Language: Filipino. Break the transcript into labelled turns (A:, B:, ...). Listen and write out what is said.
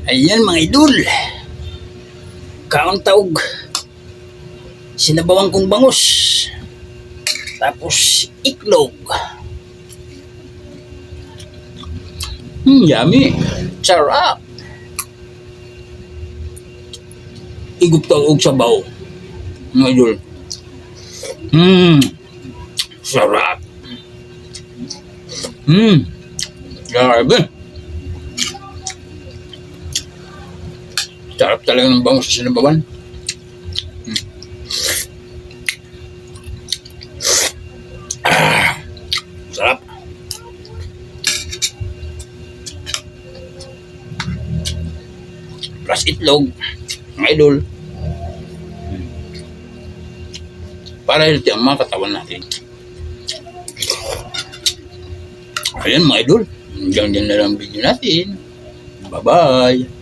A: Ayan mga idol. Kaon taog. Sinabawang kong bangus. Tapos iklog. Yummy. Sarap. Igup taog sabaw. Mga idol. Sarap. Grabe. Sarap talaga ng bangus sa sinabawan. Sarap. Plus itlog, mga idol. Para healthy ang mga katawan natin. Ayan mga idol. Hanggang dyan na lang video natin. Bye-bye.